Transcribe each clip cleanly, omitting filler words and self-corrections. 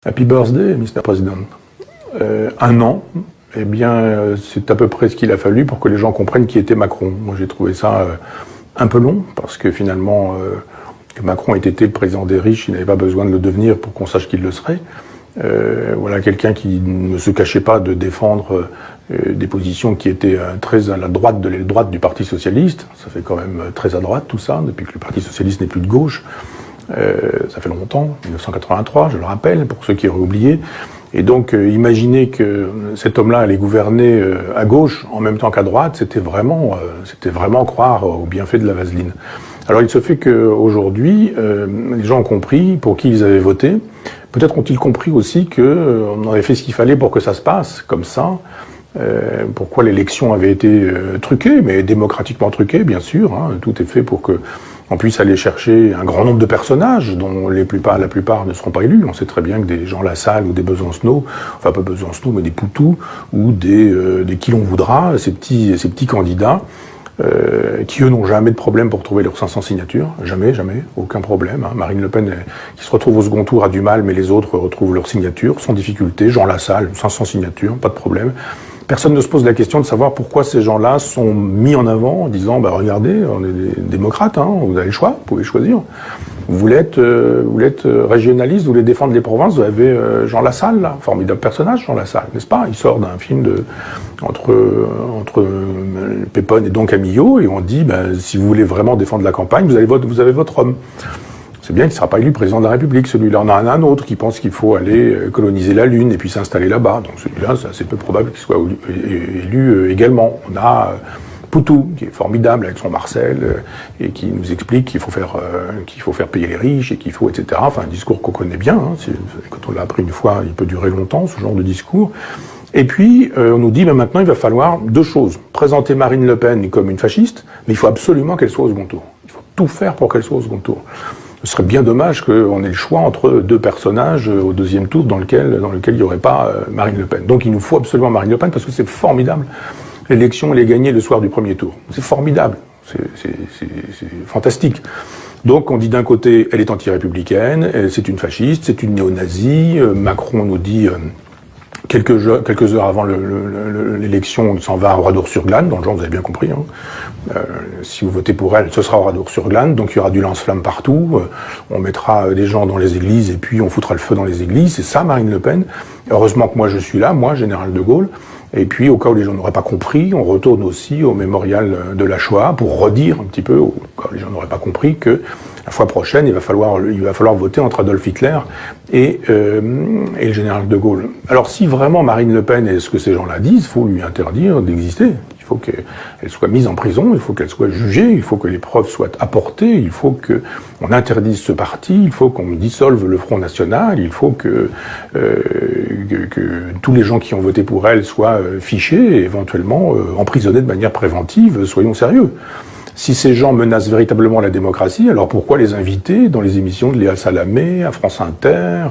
Happy birthday, Mr. President. Un an, eh bien, c'est à peu près ce qu'il a fallu pour que les gens comprennent qui était Macron. Moi, j'ai trouvé ça un peu long, parce que finalement, que Macron ait été le président des riches, il n'avait pas besoin de le devenir pour qu'on sache qu'il le serait. Voilà quelqu'un qui ne se cachait pas de défendre des positions qui étaient très à la droite de l'aile droite du Parti Socialiste. Ça fait quand même très à droite tout ça, depuis que le Parti Socialiste n'est plus de gauche. Ça fait longtemps, 1983, je le rappelle, pour ceux qui auraient oublié. Et donc, imaginer que cet homme-là allait gouverner à gauche en même temps qu'à droite, c'était vraiment croire au bienfait de la vaseline. Alors, il se fait qu'aujourd'hui, les gens ont compris pour qui ils avaient voté. Peut-être ont-ils compris aussi qu'on avait fait ce qu'il fallait pour que ça se passe comme ça. Pourquoi l'élection avait été truquée, mais démocratiquement truquée, bien sûr. Hein, tout est fait pour que on puisse aller chercher un grand nombre de personnages dont la plupart ne seront pas élus. On sait très bien que des Jean Lassalle ou des Besancenot, enfin pas Besancenot, mais des Poutou ou des qui l'on voudra, ces petits candidats, qui eux n'ont jamais de problème pour trouver leurs 500 signatures, jamais, aucun problème. Hein. Marine Le Pen, qui se retrouve au second tour, a du mal, mais les autres retrouvent leurs signatures sans difficulté. Jean Lassalle, 500 signatures, pas de problème. Personne ne se pose la question de savoir pourquoi ces gens-là sont mis en avant en disant bah regardez, on est des démocrates, hein, vous avez le choix, vous pouvez choisir. Vous voulez être régionaliste, vous voulez défendre les provinces, vous avez Jean Lassalle, là, formidable personnage, Jean Lassalle, n'est-ce pas? Il sort d'un film entre Pépone et Don Camillo, et on dit bah, si vous voulez vraiment défendre la campagne, vous avez votre homme. C'est bien qu'il ne sera pas élu président de la République, celui-là. On en a un autre qui pense qu'il faut aller coloniser la Lune et puis s'installer là-bas. Donc celui-là, c'est assez peu probable qu'il soit élu également. On a Poutou, qui est formidable avec son Marcel, et qui nous explique qu'il faut faire payer les riches, et qu'il faut, etc. Enfin, un discours qu'on connaît bien. Hein. Quand on l'a appris une fois, il peut durer longtemps, ce genre de discours. Et puis, on nous dit, ben, maintenant, il va falloir deux choses. Présenter Marine Le Pen comme une fasciste, mais il faut absolument qu'elle soit au second tour. Il faut tout faire pour qu'elle soit au second tour. Ce serait bien dommage qu'on ait le choix entre deux personnages au deuxième tour dans lequel il n'y aurait pas Marine Le Pen. Donc il nous faut absolument Marine Le Pen parce que c'est formidable. L'élection, elle est gagnée le soir du premier tour. C'est formidable. C'est fantastique. Donc on dit d'un côté, elle est anti-républicaine, c'est une fasciste, c'est une néo-nazie. Macron nous dit... Quelques heures avant l'élection, il s'en va à Oradour-sur-Glane, dans le genre, vous avez bien compris. Hein. Si vous votez pour elle, ce sera Oradour-sur-Glane, donc il y aura du lance-flamme partout, on mettra des gens dans les églises et puis on foutra le feu dans les églises, c'est ça Marine Le Pen. Heureusement que moi je suis là, moi, général de Gaulle, et puis au cas où les gens n'auraient pas compris, on retourne aussi au mémorial de la Shoah pour redire un petit peu, au cas où les gens n'auraient pas compris, que la fois prochaine, il va falloir voter entre Adolf Hitler et le général de Gaulle. Alors si vraiment Marine Le Pen est ce que ces gens-là disent, il faut lui interdire d'exister. Il faut qu'elle soit mise en prison, il faut qu'elle soit jugée, il faut que les preuves soient apportées, il faut qu'on interdise ce parti, il faut qu'on dissolve le Front National, il faut que tous les gens qui ont voté pour elle soient fichés et éventuellement emprisonnés de manière préventive, soyons sérieux. Si ces gens menacent véritablement la démocratie, alors pourquoi les inviter dans les émissions de Léa Salamé, à France Inter,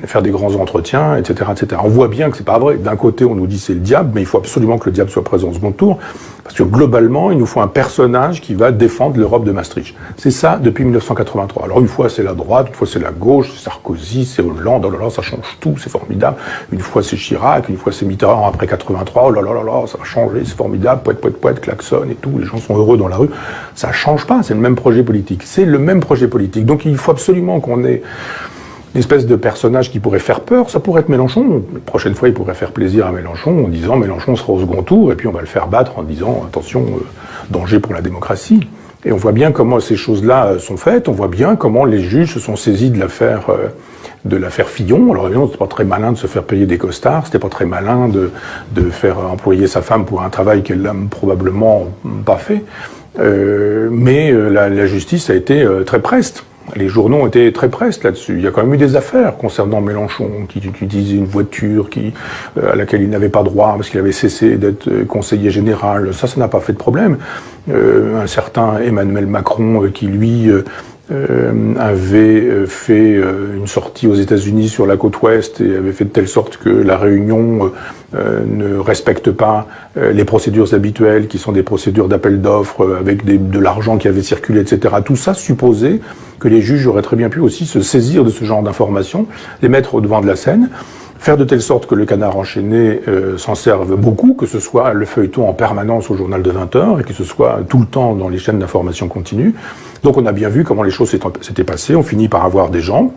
faire des grands entretiens, etc., etc. On voit bien que c'est pas vrai. D'un côté, on nous dit c'est le diable, mais il faut absolument que le diable soit présent au second tour, parce que globalement, il nous faut un personnage qui va défendre l'Europe de Maastricht. C'est ça depuis 1983. Alors une fois c'est la droite, une fois c'est la gauche, c'est Sarkozy, c'est Hollande, oh là là, ça change tout, c'est formidable. Une fois c'est Chirac, une fois c'est Mitterrand après 83, oh là là là là, ça va changer, c'est formidable, poète, klaxon et tout, les gens sont heureux dans la rue. Ça change pas, c'est le même projet politique. C'est le même projet politique. Donc il faut absolument qu'on ait une espèce de personnage qui pourrait faire peur. Ça pourrait être Mélenchon. La prochaine fois, il pourrait faire plaisir à Mélenchon en disant Mélenchon sera au second tour, et puis on va le faire battre en disant attention, danger pour la démocratie. Et on voit bien comment ces choses-là sont faites. On voit bien comment les juges se sont saisis de l'affaire Fillon. Alors évidemment, c'était pas très malin de se faire payer des costards, c'était pas très malin de faire employer sa femme pour un travail qu'elle n'a probablement pas fait. Mais la justice a été très preste. Les journaux ont été très prestes là-dessus. Il y a quand même eu des affaires concernant Mélenchon, qui utilisait une voiture à laquelle il n'avait pas droit parce qu'il avait cessé d'être conseiller général. Ça n'a pas fait de problème. Un certain Emmanuel Macron qui, lui, avait fait une sortie aux États-Unis sur la côte ouest et avait fait de telle sorte que la Réunion ne respecte pas les procédures habituelles, qui sont des procédures d'appel d'offres avec de l'argent qui avait circulé, etc. Tout ça supposait que les juges auraient très bien pu aussi se saisir de ce genre d'informations, les mettre au devant de la scène, faire de telle sorte que le Canard enchaîné s'en serve beaucoup, que ce soit le feuilleton en permanence au journal de 20 heures et que ce soit tout le temps dans les chaînes d'information continue. Donc on a bien vu comment les choses s'étaient passées. On finit par avoir des gens,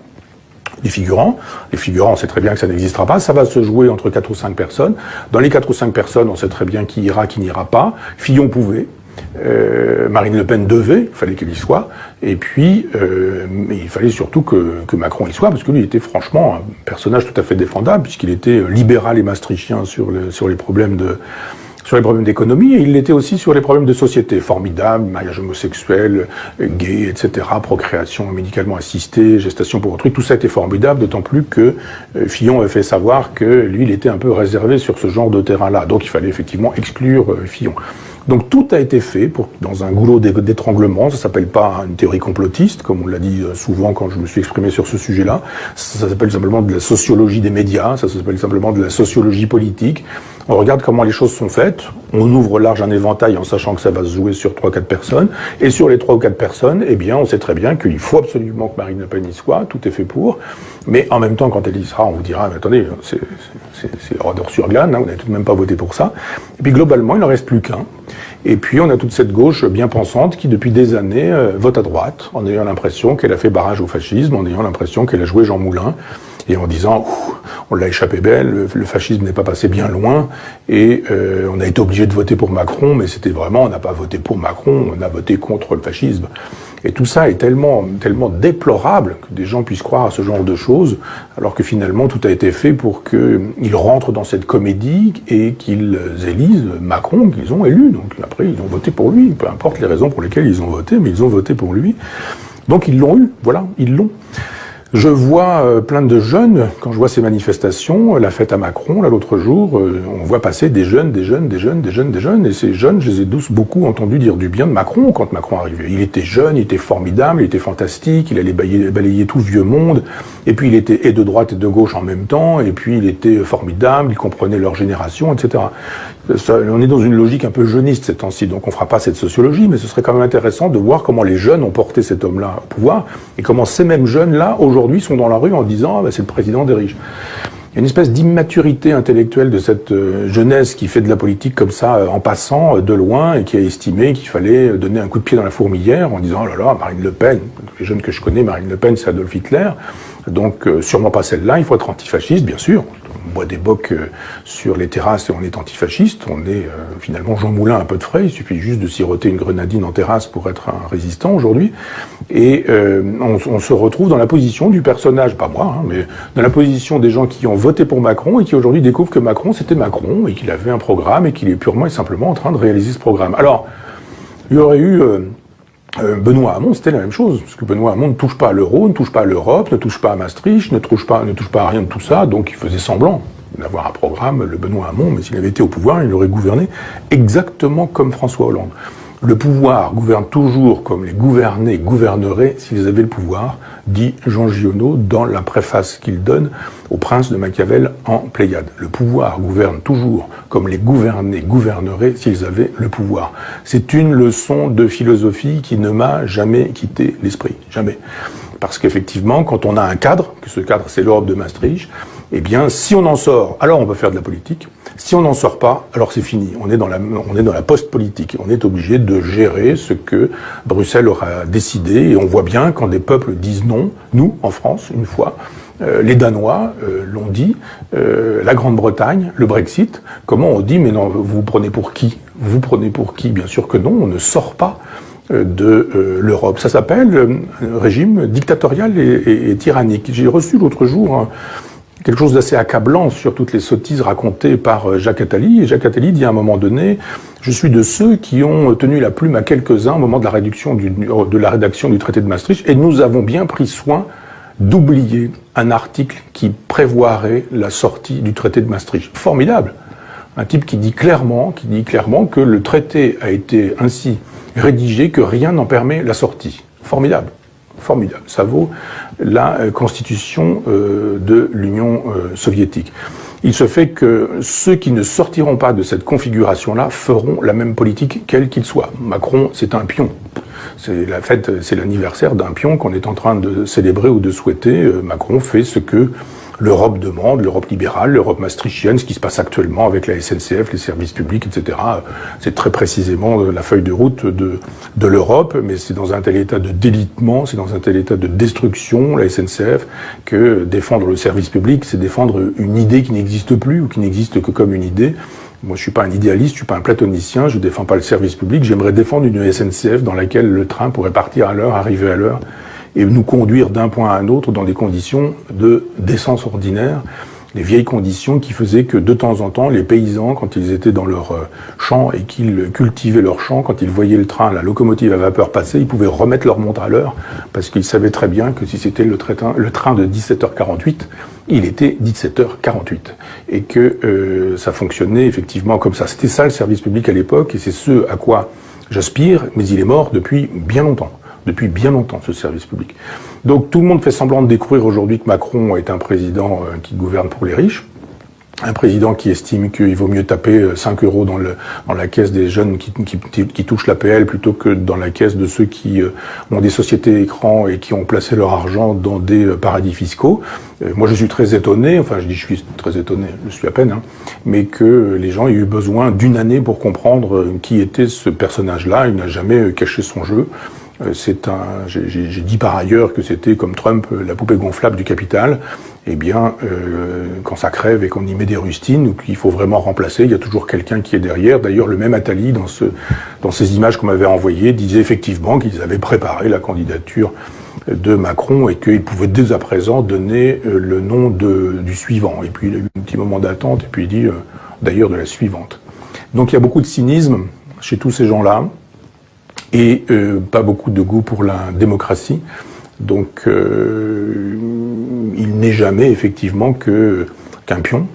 des figurants. Les figurants, on sait très bien que ça n'existera pas. Ça va se jouer entre 4 ou 5 personnes. Dans les 4 ou 5 personnes, on sait très bien qui ira, qui n'ira pas. Fillon pouvait. Marine Le Pen devait, il fallait qu'elle y soit, et puis il fallait surtout que Macron y soit, parce que lui était franchement un personnage tout à fait défendable, puisqu'il était libéral et maastrichtien sur les problèmes d'économie, et il l'était aussi sur les problèmes de société. Formidable, mariage homosexuel, gay, etc., procréation médicalement assistée, gestation pour autrui, tout ça était formidable, d'autant plus que Fillon avait fait savoir que lui, il était un peu réservé sur ce genre de terrain-là. Donc il fallait effectivement exclure Fillon. Donc tout a été fait dans un goulot d'étranglement. Ça s'appelle pas une théorie complotiste, comme on l'a dit souvent quand je me suis exprimé sur ce sujet-là. Ça s'appelle simplement de la sociologie des médias, ça s'appelle simplement de la sociologie politique. On regarde comment les choses sont faites, on ouvre large un éventail en sachant que ça va se jouer sur 3 ou 4 personnes, et sur les 3 ou 4 personnes, eh bien, on sait très bien qu'il faut absolument que Marine Le Pen y soit, tout est fait pour, mais en même temps, quand elle y sera, on vous dira, mais attendez, c'est ordre sur glane, hein, vous n'avez tout de même pas voté pour ça. Et puis globalement, il n'en reste plus qu'un. Et puis on a toute cette gauche bien pensante qui, depuis des années, vote à droite, en ayant l'impression qu'elle a fait barrage au fascisme, en ayant l'impression qu'elle a joué Jean Moulin, et en disant on l'a échappé belle, le fascisme n'est pas passé bien loin, et on a été obligé de voter pour Macron, mais c'était vraiment, on n'a pas voté pour Macron, on a voté contre le fascisme. Et tout ça est tellement déplorable que des gens puissent croire à ce genre de choses, alors que finalement tout a été fait pour qu'ils rentrent dans cette comédie et qu'ils élisent Macron, qu'ils ont élu. Donc après, ils ont voté pour lui, peu importe les raisons pour lesquelles ils ont voté, mais ils ont voté pour lui. Donc ils l'ont eu, voilà, ils l'ont. Je vois plein de jeunes, quand je vois ces manifestations, la fête à Macron, là l'autre jour, on voit passer des jeunes, et ces jeunes, je les ai tous beaucoup entendus dire du bien de Macron quand Macron arrivait. Il était jeune, il était formidable, il était fantastique, il allait balayer tout le vieux monde, et puis il était et de droite et de gauche en même temps, et puis il était formidable, il comprenait leur génération, etc. On est dans une logique un peu jeuniste ces temps-ci, donc on fera pas cette sociologie, mais ce serait quand même intéressant de voir comment les jeunes ont porté cet homme-là au pouvoir, et comment ces mêmes jeunes-là, aujourd'hui, sont dans la rue en disant c'est le président des riches. Il y a une espèce d'immaturité intellectuelle de cette jeunesse qui fait de la politique comme ça, en passant de loin, et qui a estimé qu'il fallait donner un coup de pied dans la fourmilière en disant « Oh là là, Marine Le Pen, les jeunes que je connais, Marine Le Pen, c'est Adolf Hitler, donc sûrement pas celle-là, il faut être antifasciste, bien sûr. » On boit des bocs sur les terrasses et on est antifasciste, on est finalement Jean Moulin un peu de frais, il suffit juste de siroter une grenadine en terrasse pour être un résistant aujourd'hui. Et on se retrouve dans la position du personnage, pas moi, hein, mais dans la position des gens qui ont voté pour Macron et qui aujourd'hui découvrent que Macron c'était Macron et qu'il avait un programme et qu'il est purement et simplement en train de réaliser ce programme. Alors, il y aurait eu... Benoît Hamon, c'était la même chose, parce que Benoît Hamon ne touche pas à l'euro, ne touche pas à l'Europe, ne touche pas à Maastricht, ne touche pas à rien de tout ça, donc il faisait semblant d'avoir un programme, le Benoît Hamon, mais s'il avait été au pouvoir, il aurait gouverné exactement comme François Hollande. Le pouvoir gouverne toujours comme les gouvernés gouverneraient s'ils avaient le pouvoir, dit Jean Giono dans la préface qu'il donne au Prince de Machiavel en Pléiade. Le pouvoir gouverne toujours comme les gouvernés gouverneraient s'ils avaient le pouvoir. C'est une leçon de philosophie qui ne m'a jamais quitté l'esprit, jamais. Parce qu'effectivement, quand on a un cadre, que ce cadre c'est l'Europe de Maastricht, eh bien, si on en sort, alors on peut faire de la politique. Si on n'en sort pas, alors c'est fini. On est dans la post-politique. On est obligé de gérer ce que Bruxelles aura décidé. Et on voit bien quand des peuples disent non, nous, en France, une fois, les Danois l'ont dit, la Grande-Bretagne, le Brexit, comment on dit, mais non, vous prenez pour qui? Vous prenez pour qui? Bien sûr que non, on ne sort pas de l'Europe. Ça s'appelle régime dictatorial et tyrannique. J'ai reçu l'autre jour quelque chose d'assez accablant sur toutes les sottises racontées par Jacques Attali. Et Jacques Attali dit à un moment donné, je suis de ceux qui ont tenu la plume à quelques-uns au moment de la rédaction du traité de Maastricht, et nous avons bien pris soin d'oublier un article qui prévoirait la sortie du traité de Maastricht. Formidable. Un type qui dit clairement que le traité a été ainsi rédigé que rien n'en permet la sortie. Formidable. formidable. Ça vaut la constitution de l'Union soviétique. Il se fait que ceux qui ne sortiront pas de cette configuration-là feront la même politique, quel qu'il soit. Macron, c'est un pion. C'est la fête, c'est l'anniversaire d'un pion qu'on est en train de célébrer ou de souhaiter. Macron fait ce que l'Europe demande, l'Europe libérale, l'Europe maastrichtienne, ce qui se passe actuellement avec la SNCF, les services publics, etc. C'est très précisément la feuille de route de l'Europe, mais c'est dans un tel état de délitement, c'est dans un tel état de destruction, la SNCF, que défendre le service public, c'est défendre une idée qui n'existe plus ou qui n'existe que comme une idée. Moi, je suis pas un idéaliste, je suis pas un platonicien, je défends pas le service public, j'aimerais défendre une SNCF dans laquelle le train pourrait partir à l'heure, arriver à l'heure, et nous conduire d'un point à un autre dans des conditions de décence ordinaire, les vieilles conditions qui faisaient que de temps en temps, les paysans, quand ils étaient dans leur champ et qu'ils cultivaient leur champ, quand ils voyaient le train, la locomotive à vapeur passer, ils pouvaient remettre leur montre à l'heure, parce qu'ils savaient très bien que si c'était le train de 17h48, il était 17h48. Et que ça fonctionnait effectivement comme ça. C'était ça le service public à l'époque, et c'est ce à quoi j'aspire, mais il est mort depuis bien longtemps. Depuis bien longtemps, ce service public. Donc tout le monde fait semblant de découvrir aujourd'hui que Macron est un président qui gouverne pour les riches, un président qui estime qu'il vaut mieux taper 5 euros dans la caisse des jeunes qui touchent l'APL plutôt que dans la caisse de ceux qui ont des sociétés écrans et qui ont placé leur argent dans des paradis fiscaux. Moi, je suis très étonné, enfin, je suis très étonné, je suis à peine, hein, mais que les gens aient eu besoin d'une année pour comprendre qui était ce personnage-là. Il n'a jamais caché son jeu. J'ai dit par ailleurs que c'était comme Trump, la poupée gonflable du capital. Eh bien, quand ça crève et qu'on y met des rustines, ou qu'il faut vraiment remplacer, il y a toujours quelqu'un qui est derrière. D'ailleurs, le même Attali, dans ces images qu'on m'avait envoyées, disait effectivement qu'ils avaient préparé la candidature de Macron et qu'ils pouvaient dès à présent donner le nom du suivant. Et puis, il a eu un petit moment d'attente, et puis il dit d'ailleurs de la suivante. Donc, il y a beaucoup de cynisme chez tous ces gens-là. Et pas beaucoup de goût pour la démocratie. Donc, il n'est jamais effectivement qu'un pion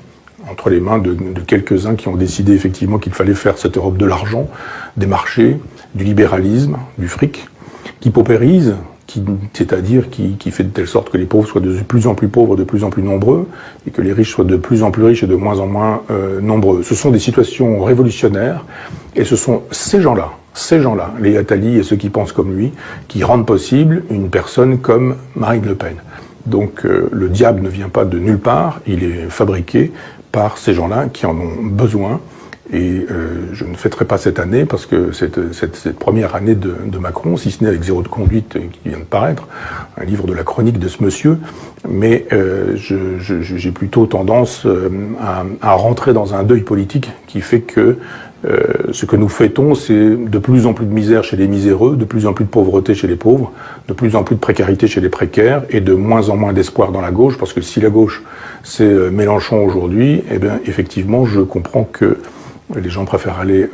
entre les mains de quelques-uns qui ont décidé effectivement qu'il fallait faire cette Europe de l'argent, des marchés, du libéralisme, du fric, qui paupérise, c'est-à-dire qui fait de telle sorte que les pauvres soient de plus en plus pauvres, de plus en plus nombreux, et que les riches soient de plus en plus riches et de moins en moins nombreux. Ce sont des situations révolutionnaires, et ce sont ces gens-là, les Attali et ceux qui pensent comme lui, qui rendent possible une personne comme Marine Le Pen. Donc le diable ne vient pas de nulle part, il est fabriqué par ces gens-là qui en ont besoin. Et je ne fêterai pas cette année, parce que cette première année de Macron, si ce n'est avec Zéro de conduite qui vient de paraître, un livre de la chronique de ce monsieur, mais j'ai plutôt tendance à rentrer dans un deuil politique qui fait que ce que nous fêtons, c'est de plus en plus de misère chez les miséreux, de plus en plus de pauvreté chez les pauvres, de plus en plus de précarité chez les précaires, et de moins en moins d'espoir dans la gauche, parce que si la gauche, c'est Mélenchon aujourd'hui, eh bien, effectivement, je comprends que les gens préfèrent aller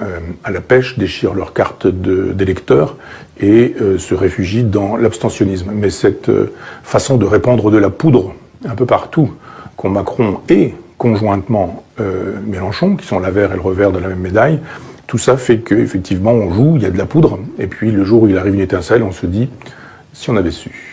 à la pêche, déchirent leur carte d'électeur et se réfugient dans l'abstentionnisme. Mais cette façon de répandre de la poudre un peu partout, qu'ont Macron et conjointement Mélenchon, qui sont l'avers et le revers de la même médaille, tout ça fait qu'effectivement on joue, il y a de la poudre, et puis le jour où il arrive une étincelle, on se dit, si on avait su.